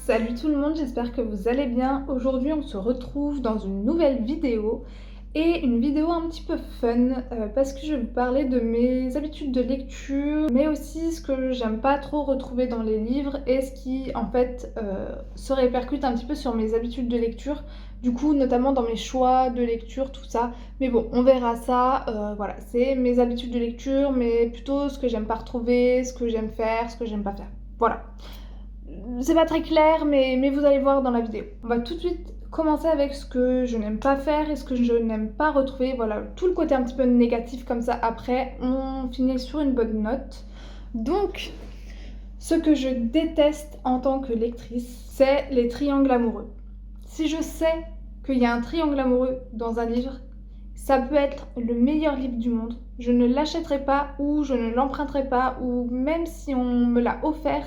Salut tout le monde, j'espère que vous allez bien. Aujourd'hui on se retrouve dans une nouvelle vidéo et une vidéo un petit peu fun parce que je vais vous parler de mes habitudes de lecture mais aussi ce que j'aime pas trop retrouver dans les livres et ce qui en fait se répercute un petit peu sur mes habitudes de lecture, du coup notamment dans mes choix de lecture, tout ça. Mais bon, on verra ça, voilà, c'est mes habitudes de lecture mais plutôt ce que j'aime pas retrouver, ce que j'aime faire, ce que j'aime pas faire. Voilà. C'est pas très clair, mais vous allez voir dans la vidéo. On va tout de suite commencer avec ce que je n'aime pas faire et ce que je n'aime pas retrouver. Voilà, tout le côté un petit peu négatif comme ça. Après, on finit sur une bonne note. Donc, ce que je déteste en tant que lectrice, c'est les triangles amoureux. Si je sais qu'il y a un triangle amoureux dans un livre, ça peut être le meilleur livre du monde. Je ne l'achèterai pas ou je ne l'emprunterai pas ou même si on me l'a offert,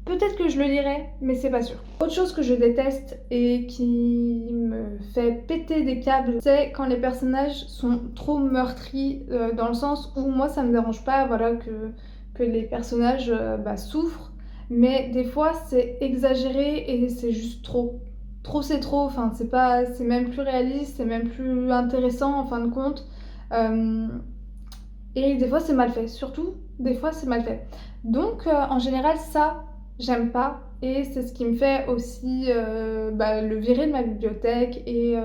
peut-être que je le lirai, mais c'est pas sûr. Autre chose que je déteste et qui me fait péter des câbles, c'est quand les personnages sont trop meurtris, dans le sens où moi ça me dérange pas, voilà, que les personnages souffrent, mais des fois c'est exagéré et c'est juste trop. Trop c'est trop, enfin c'est même plus réaliste, c'est même plus intéressant en fin de compte. Et des fois c'est mal fait, surtout des fois c'est mal fait. Donc en général ça j'aime pas et c'est ce qui me fait aussi le virer de ma bibliothèque et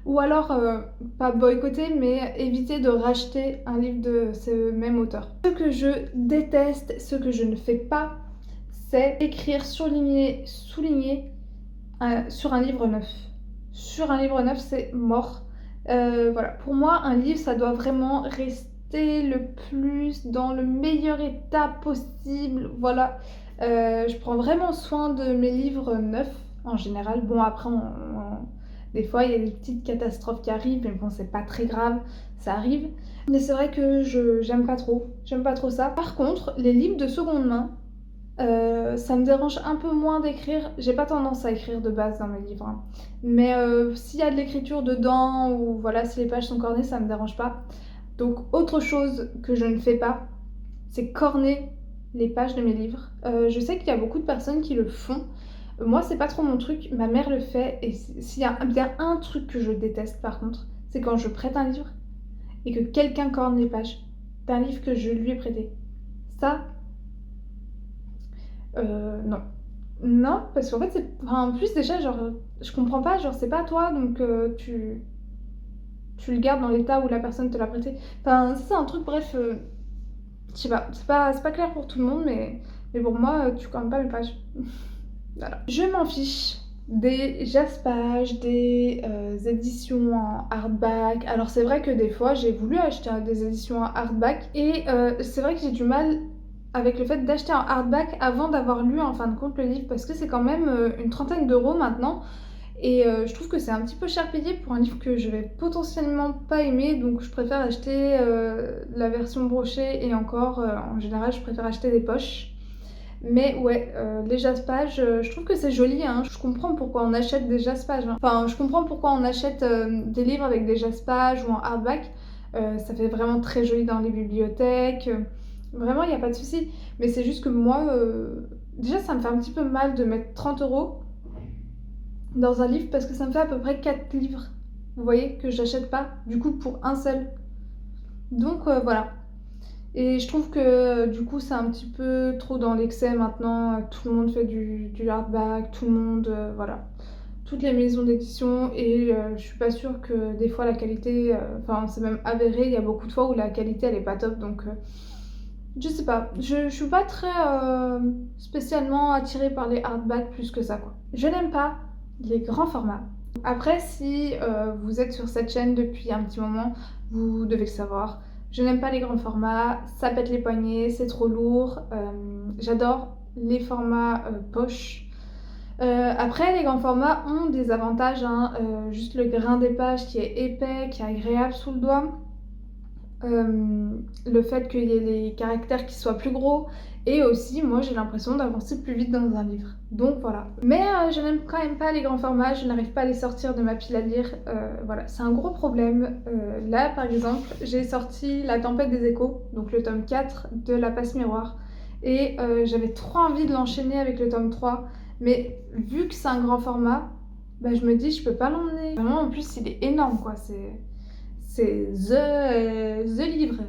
ou alors pas boycotter mais éviter de racheter un livre de ce même auteur. Ce que je déteste, ce que je ne fais pas, c'est écrire, surligner, souligner sur un livre neuf. Sur un livre neuf, c'est mort. Voilà, pour moi, un livre, ça doit vraiment rester le plus dans le meilleur état possible. Voilà, je prends vraiment soin de mes livres neufs en général. Bon, après, des fois, il y a des petites catastrophes qui arrivent, mais bon, c'est pas très grave, ça arrive. Mais c'est vrai que j'aime pas trop. J'aime pas trop ça. Par contre, les livres de seconde main, ça me dérange un peu moins d'écrire. J'ai pas tendance à écrire de base dans mes livres, hein. Mais s'il y a de l'écriture dedans ou voilà, si les pages sont cornées, ça me dérange pas. Donc autre chose que je ne fais pas, c'est corner les pages de mes livres. Je sais qu'il y a beaucoup de personnes qui le font. Moi, c'est pas trop mon truc. Ma mère le fait. Et s'il y a bien un truc que je déteste par contre, c'est quand je prête un livre et que quelqu'un corne les pages d'un livre que je lui ai prêté. Ça, non. Non, parce qu'en fait, en plus, déjà, genre, je comprends pas, genre, c'est pas toi, donc tu le gardes dans l'état où la personne te l'a prêté. Enfin, ça, c'est un truc, bref, je sais pas, c'est pas clair pour tout le monde, mais pour moi, tu cornes pas mes pages. Voilà. Je m'en fiche des jaspages, des éditions en hardback. Alors, c'est vrai que des fois, j'ai voulu acheter des éditions en hardback, et c'est vrai que j'ai du mal avec le fait d'acheter un hardback avant d'avoir lu en fin de compte le livre parce que c'est quand même une trentaine d'euros maintenant et je trouve que c'est un petit peu cher payé pour un livre que je vais potentiellement pas aimer, donc je préfère acheter la version brochée et encore en général je préfère acheter des poches. Mais ouais, les jaspages, je trouve que c'est joli, hein. Je comprends pourquoi on achète des jaspages, hein. Enfin, je comprends pourquoi on achète des livres avec des jaspages ou en hardback. Ça fait vraiment très joli dans les bibliothèques. Vraiment, il n'y a pas de souci. Mais c'est juste que moi, déjà, ça me fait un petit peu mal de mettre 30 euros dans un livre parce que ça me fait à peu près 4 livres. Vous voyez, que j'achète pas, du coup, pour un seul. Donc voilà. Et je trouve que du coup c'est un petit peu trop dans l'excès maintenant, tout le monde fait du hardback, tout le monde, voilà, toutes les maisons d'édition et je suis pas sûre que des fois la qualité, enfin c'est même avéré, il y a beaucoup de fois où la qualité elle est pas top donc je sais pas, je suis pas très spécialement attirée par les hardbacks plus que ça quoi. Je n'aime pas les grands formats. Après si vous êtes sur cette chaîne depuis un petit moment, vous devez le savoir. Je n'aime pas les grands formats, ça pète les poignets, c'est trop lourd. J'adore les formats poche. Après, les grands formats ont des avantages, hein. Juste le grain des pages qui est épais, qui est agréable sous le doigt. Le fait qu'il y ait les caractères qui soient plus gros. Et aussi, moi j'ai l'impression d'avancer plus vite dans un livre. Donc voilà. Mais je n'aime quand même pas les grands formats, je n'arrive pas à les sortir de ma pile à lire. Voilà, c'est un gros problème. Là par exemple, j'ai sorti La Tempête des Échos, donc le tome 4 de La Passe Miroir. Et j'avais trop envie de l'enchaîner avec le tome 3. Mais vu que c'est un grand format, bah, je me dis je peux pas l'emmener. Vraiment en plus il est énorme quoi, c'est the livre.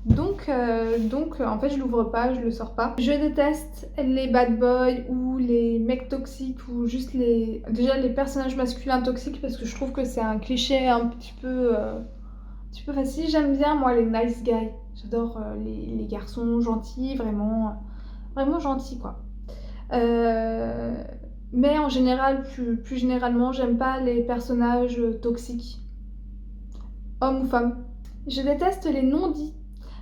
Donc en fait je l'ouvre pas, je le sors pas. Je déteste les bad boys ou les mecs toxiques ou juste déjà les personnages masculins toxiques parce que je trouve que c'est un cliché un petit peu facile. J'aime bien moi les nice guys. J'adore les garçons gentils, vraiment gentils quoi. Mais en général, plus généralement, j'aime pas les personnages toxiques, hommes ou femmes. Je déteste les non-dits.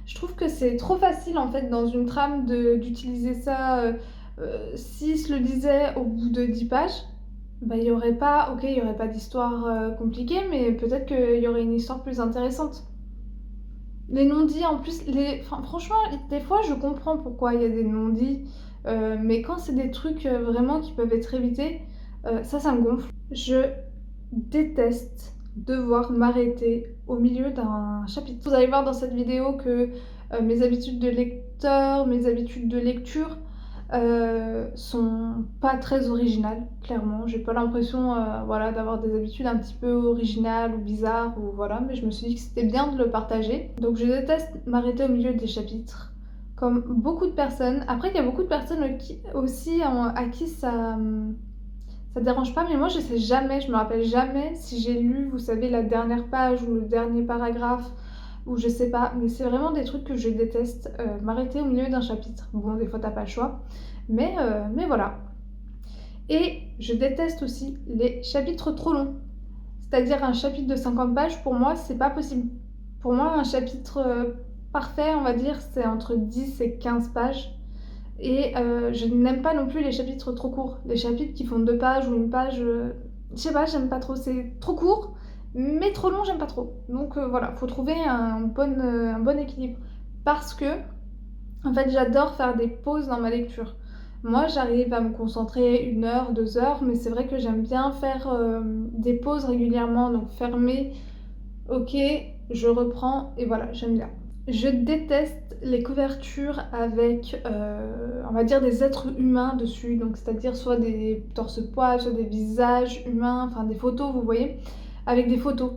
Je trouve que c'est trop facile en fait dans une trame d'utiliser ça. S'ils se le disaient au bout de 10 pages, bah, il y aurait pas d'histoire compliquée, mais peut-être qu'il y aurait une histoire plus intéressante. Les non-dits en plus, franchement, des fois je comprends pourquoi il y a des non-dits, mais quand c'est des trucs vraiment qui peuvent être évités, ça me gonfle. Je déteste devoir m'arrêter au milieu d'un chapitre. Vous allez voir dans cette vidéo que mes habitudes de lecteur, mes habitudes de lecture sont pas très originales, clairement. J'ai pas l'impression voilà, d'avoir des habitudes un petit peu originales ou bizarres, ou voilà, mais je me suis dit que c'était bien de le partager. Donc je déteste m'arrêter au milieu des chapitres, comme beaucoup de personnes. Après, il y a beaucoup de personnes aussi à qui ça dérange pas, mais moi je sais jamais, je me rappelle jamais si j'ai lu, vous savez, la dernière page ou le dernier paragraphe, ou je sais pas, mais c'est vraiment des trucs que je déteste, m'arrêter au milieu d'un chapitre. Bon, des fois t'as pas le choix, mais voilà. Et je déteste aussi les chapitres trop longs. C'est-à-dire un chapitre de 50 pages, pour moi, c'est pas possible. Pour moi, un chapitre parfait, on va dire, c'est entre 10 et 15 pages. Et je n'aime pas non plus les chapitres trop courts. Les chapitres qui font 2 pages ou 1 page, je sais pas, j'aime pas trop. C'est trop court, mais trop long, j'aime pas trop. Donc voilà, faut trouver un bon équilibre. Parce que, en fait, j'adore faire des pauses dans ma lecture. Moi, j'arrive à me concentrer 1 heure, 2 heures, mais c'est vrai que j'aime bien faire des pauses régulièrement. Donc fermer, ok, je reprends, et voilà, j'aime bien. Je déteste les couvertures avec, on va dire, des êtres humains dessus, donc c'est-à-dire soit des torse-poils, soit des visages humains, enfin des photos, vous voyez, avec des photos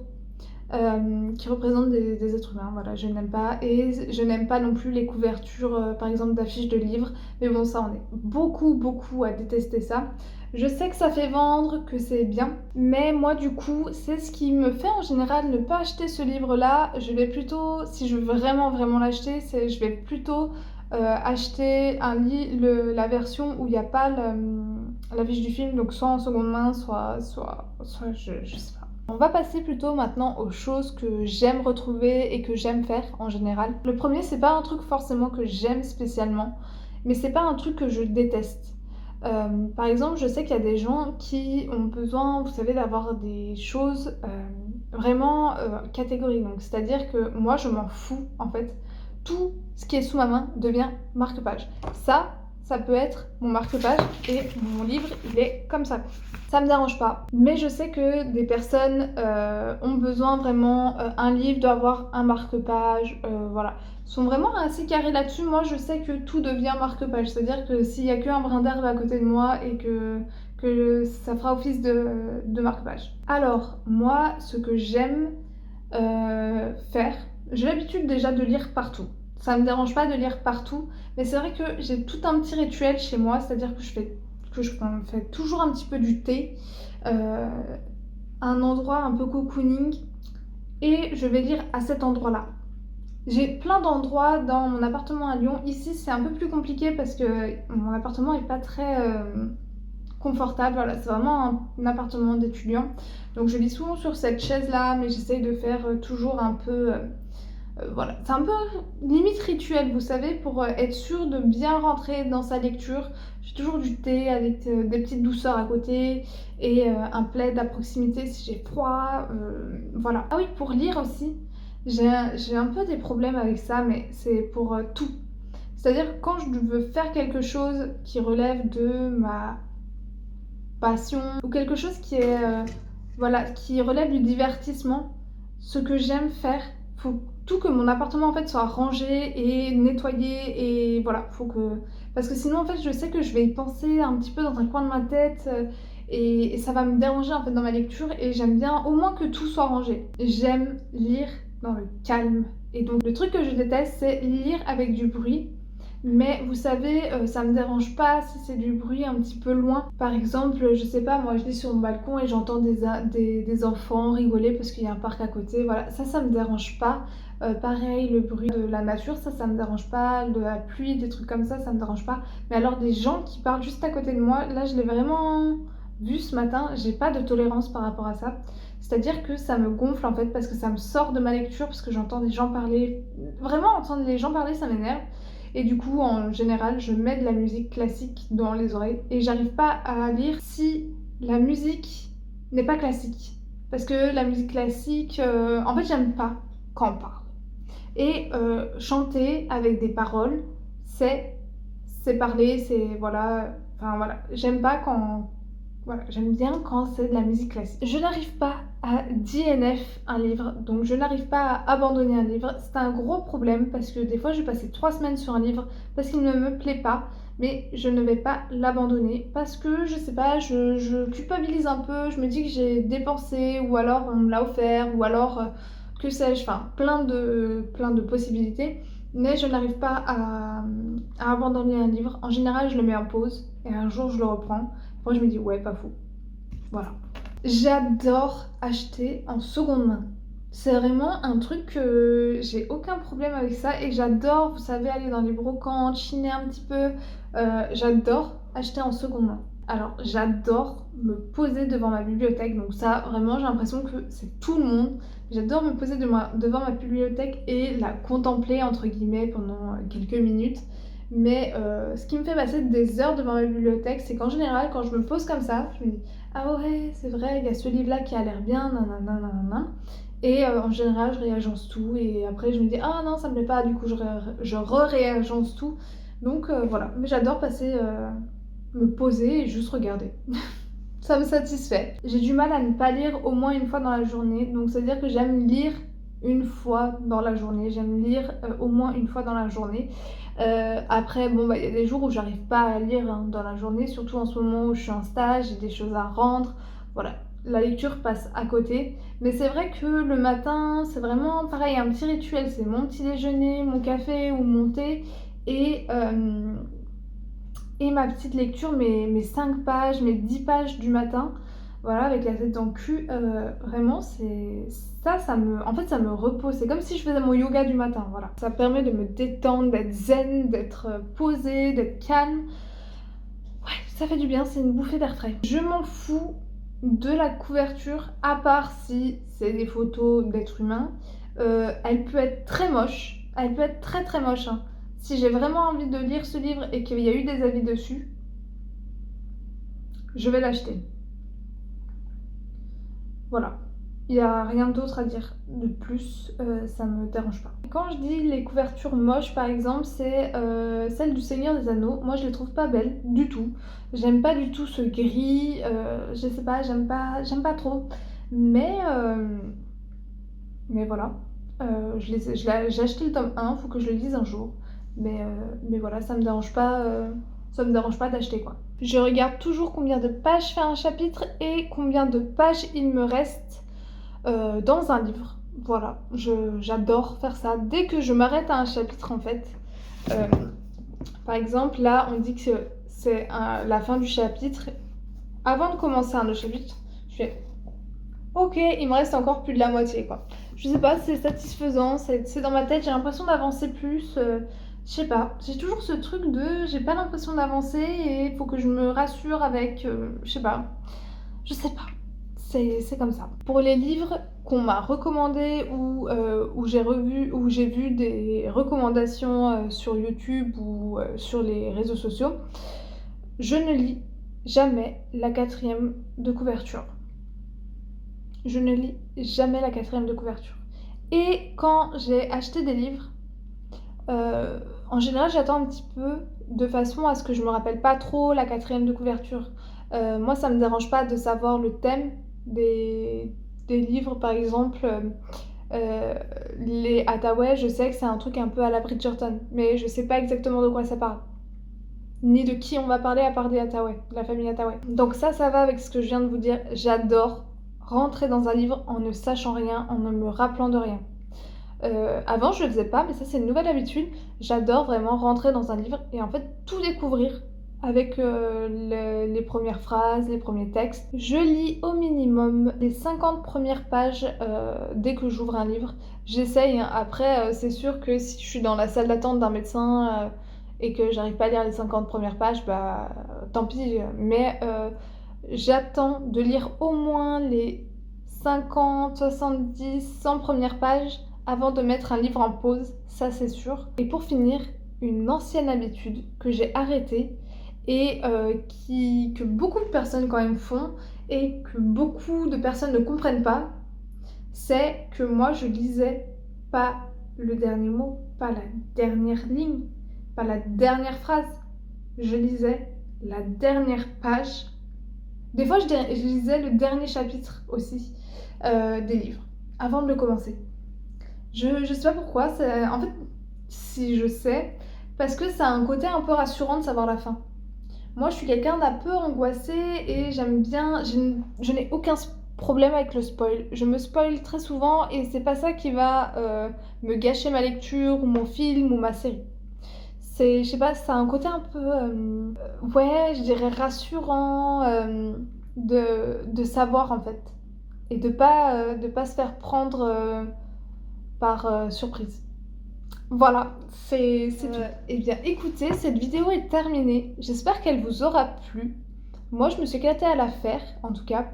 qui représentent des êtres humains, voilà, je n'aime pas. Et je n'aime pas non plus les couvertures, par exemple, d'affiches de livres, mais bon, ça, on est beaucoup à détester ça. Je sais que ça fait vendre, que c'est bien, mais moi du coup, c'est ce qui me fait en général ne pas acheter ce livre-là. Je vais plutôt, si je veux vraiment l'acheter, je vais plutôt acheter la version où il n'y a pas l'affiche du film, donc soit en seconde main, soit je sais pas. On va passer plutôt maintenant aux choses que j'aime retrouver et que j'aime faire en général. Le premier, c'est pas un truc forcément que j'aime spécialement, mais c'est pas un truc que je déteste. Par exemple, je sais qu'il y a des gens qui ont besoin, vous savez, d'avoir des choses vraiment catégoriques. Donc, c'est-à-dire que moi, je m'en fous, en fait. Tout ce qui est sous ma main devient marque-page. Ça peut être mon marque-page et mon livre, il est comme ça. Ça me dérange pas. Mais je sais que des personnes ont besoin vraiment, un livre doit avoir un marque-page, voilà. Sont vraiment assez carrés là-dessus. Moi, je sais que tout devient marque-page. C'est-à-dire que s'il y a qu'un brin d'herbe à côté de moi et que ça fera office de marque-page. Alors, moi, ce que j'aime faire, j'ai l'habitude déjà de lire partout. Ça me dérange pas de lire partout, mais c'est vrai que j'ai tout un petit rituel chez moi, c'est-à-dire que je fais toujours un petit peu du thé, un endroit un peu cocooning, et je vais lire à cet endroit-là. J'ai plein d'endroits dans mon appartement à Lyon. Ici, c'est un peu plus compliqué parce que mon appartement est pas très confortable. Voilà, c'est vraiment un appartement d'étudiant. Donc je lis souvent sur cette chaise-là, mais j'essaye de faire toujours un peu... voilà, c'est un peu limite rituel, vous savez, pour être sûr de bien rentrer dans sa lecture. J'ai toujours du thé avec des petites douceurs à côté et un plaid à proximité si j'ai froid. Voilà. Ah oui, pour lire aussi, j'ai un peu des problèmes avec ça, mais c'est pour tout. C'est-à-dire quand je veux faire quelque chose qui relève de ma passion ou quelque chose qui est voilà, qui relève du divertissement, ce que j'aime faire, faut tout que mon appartement en fait soit rangé et nettoyé et voilà, faut que parce que sinon en fait je sais que je vais y penser un petit peu dans un coin de ma tête et ça va me déranger en fait dans ma lecture et j'aime bien au moins que tout soit rangé. J'aime lire dans le calme et donc le truc que je déteste c'est lire avec du bruit. Mais vous savez, ça me dérange pas si c'est du bruit un petit peu loin. Par exemple, je sais pas, moi je lis sur mon balcon et j'entends des enfants rigoler parce qu'il y a un parc à côté. Voilà, ça me dérange pas. Pareil, le bruit de la nature, ça me dérange pas. De la pluie, des trucs comme ça me dérange pas. Mais alors des gens qui parlent juste à côté de moi, là je l'ai vraiment vu ce matin, j'ai pas de tolérance par rapport à ça. C'est-à-dire que ça me gonfle en fait parce que ça me sort de ma lecture, parce que j'entends des gens parler. Vraiment, entendre les gens parler, ça m'énerve. Et du coup, en général, je mets de la musique classique dans les oreilles et j'arrive pas à lire si la musique n'est pas classique. Parce que la musique classique, en fait, j'aime pas quand on parle. Et chanter avec des paroles, c'est parler, c'est voilà. Enfin voilà, j'aime pas quand. Voilà, j'aime bien quand c'est de la musique classique. Je n'arrive pas à DNF un livre, donc je n'arrive pas à abandonner un livre. C'est un gros problème parce que des fois je vais passer 3 semaines sur un livre parce qu'il ne me plaît pas, mais je ne vais pas l'abandonner parce que je sais pas, je culpabilise un peu, je me dis que j'ai dépensé ou alors on me l'a offert ou alors que sais-je, enfin plein de possibilités. Mais je n'arrive pas à abandonner un livre. En général, je le mets en pause et un jour je le reprends. Moi, je me dis, ouais, pas fou. Voilà. J'adore acheter en seconde main. C'est vraiment un truc que j'ai aucun problème avec ça et j'adore, vous savez, aller dans les brocantes, chiner un petit peu. J'adore acheter en seconde main. Alors, j'adore me poser devant ma bibliothèque. Donc ça, vraiment, j'ai l'impression que c'est tout le monde. J'adore me poser devant ma bibliothèque et la contempler, entre guillemets, pendant quelques minutes. Mais ce qui me fait passer des heures devant ma bibliothèque, c'est qu'en général, quand je me pose comme ça, je me dis ah ouais, c'est vrai, il y a ce livre-là qui a l'air bien, nanana, nanana. Et en général, je réagence tout. Et après, je me dis ah non, ça me plaît pas, du coup, je re-réagence tout. Donc voilà. Mais j'adore me poser et juste regarder. Ça me satisfait. J'ai du mal à ne pas lire au moins une fois dans la journée. Donc, c'est-à-dire que j'aime lire une fois dans la journée. J'aime lire au moins une fois dans la journée. Après, bon, bah, il y a des jours où j'arrive pas à lire hein, dans la journée, surtout en ce moment où je suis en stage, j'ai des choses à rendre. Voilà, la lecture passe à côté. Mais c'est vrai que le matin, c'est vraiment pareil, un petit rituel. C'est mon petit déjeuner, mon café ou mon thé. Et, euh, et ma petite lecture, mes 5 pages, mes 10 pages du matin. Voilà, avec la tête dans le cul, vraiment, c'est en fait, ça me repose. C'est comme si je faisais mon yoga du matin, voilà. Ça permet de me détendre, d'être zen, d'être posée, d'être calme. Ouais, ça fait du bien, c'est une bouffée d'air frais. Je m'en fous de la couverture, à part si c'est des photos d'êtres humains. Elle peut être très moche, elle peut être très très moche, hein. Si j'ai vraiment envie de lire ce livre et qu'il y a eu des avis dessus, je vais l'acheter. Voilà. Il n'y a rien d'autre à dire de plus, ça me dérange pas. Quand je dis les couvertures moches par exemple, c'est celle du Seigneur des Anneaux. Moi je les trouve pas belles du tout. J'aime pas du tout ce gris, je sais pas, j'aime pas trop. Mais, euh, mais voilà. J'ai acheté le tome 1, faut que je le lise un jour. Mais voilà, ça me dérange pas d'acheter quoi. Je regarde toujours combien de pages fait un chapitre et combien de pages il me reste dans un livre. Voilà, j'adore faire ça. Dès que je m'arrête à un chapitre, en fait, euh, par exemple, là, on dit que c'est la fin du chapitre. Avant de commencer un autre chapitre, je fais ok, il me reste encore plus de la moitié, quoi. Je sais pas, c'est satisfaisant, c'est dans ma tête, j'ai l'impression d'avancer plus. Je sais pas, j'ai toujours ce truc de j'ai pas l'impression d'avancer et il faut que je me rassure avec, je sais pas. Je sais pas. C'est comme ça. Pour les livres qu'on m'a recommandés ou où j'ai vu des recommandations sur YouTube ou sur les réseaux sociaux, je ne lis jamais la quatrième de couverture. Je ne lis jamais la quatrième de couverture. Et quand j'ai acheté des livres, en général j'attends un petit peu de façon à ce que je me rappelle pas trop la quatrième de couverture. Moi ça me dérange pas de savoir le thème des livres par exemple Les Hathaway, je sais que c'est un truc un peu à la Bridgerton, mais je sais pas exactement de quoi ça parle. Ni de qui on va parler à part des Hathaway, de la famille Hathaway. Donc ça va avec ce que je viens de vous dire. J'adore rentrer dans un livre en ne sachant rien, en ne me rappelant de rien. Avant, je le faisais pas, mais ça, c'est une nouvelle habitude. J'adore vraiment rentrer dans un livre et en fait tout découvrir avec les premières phrases, les premiers textes. Je lis au minimum les 50 premières pages dès que j'ouvre un livre. J'essaye, hein. Après, c'est sûr que si je suis dans la salle d'attente d'un médecin et que j'arrive pas à lire les 50 premières pages, bah tant pis. Mais j'attends de lire au moins les 50, 70, 100 premières pages avant de mettre un livre en pause, ça c'est sûr. Et pour finir, une ancienne habitude que j'ai arrêtée et que beaucoup de personnes quand même font et que beaucoup de personnes ne comprennent pas, c'est que moi je lisais pas le dernier mot, pas la dernière ligne, pas la dernière phrase. Je lisais la dernière page. Des fois je lisais le dernier chapitre aussi des livres avant de le commencer. Je sais pas pourquoi, en fait, si je sais, parce que ça a un côté un peu rassurant de savoir la fin. Moi, je suis quelqu'un d'un peu angoissé et j'aime bien. Je n'ai aucun problème avec le spoil. Je me spoil très souvent et c'est pas ça qui va me gâcher ma lecture ou mon film ou ma série. Je sais pas, ça a un côté un peu, ouais, je dirais rassurant de savoir en fait. Et de pas se faire prendre par surprise. Voilà, c'est tout. Eh bien, écoutez, cette vidéo est terminée. J'espère qu'elle vous aura plu. Moi, je me suis éclatée à la faire, en tout cas.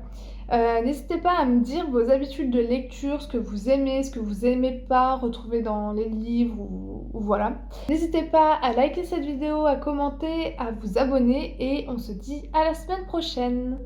N'hésitez pas à me dire vos habitudes de lecture, ce que vous aimez, ce que vous aimez pas retrouver dans les livres ou voilà. N'hésitez pas à liker cette vidéo, à commenter, à vous abonner et on se dit à la semaine prochaine.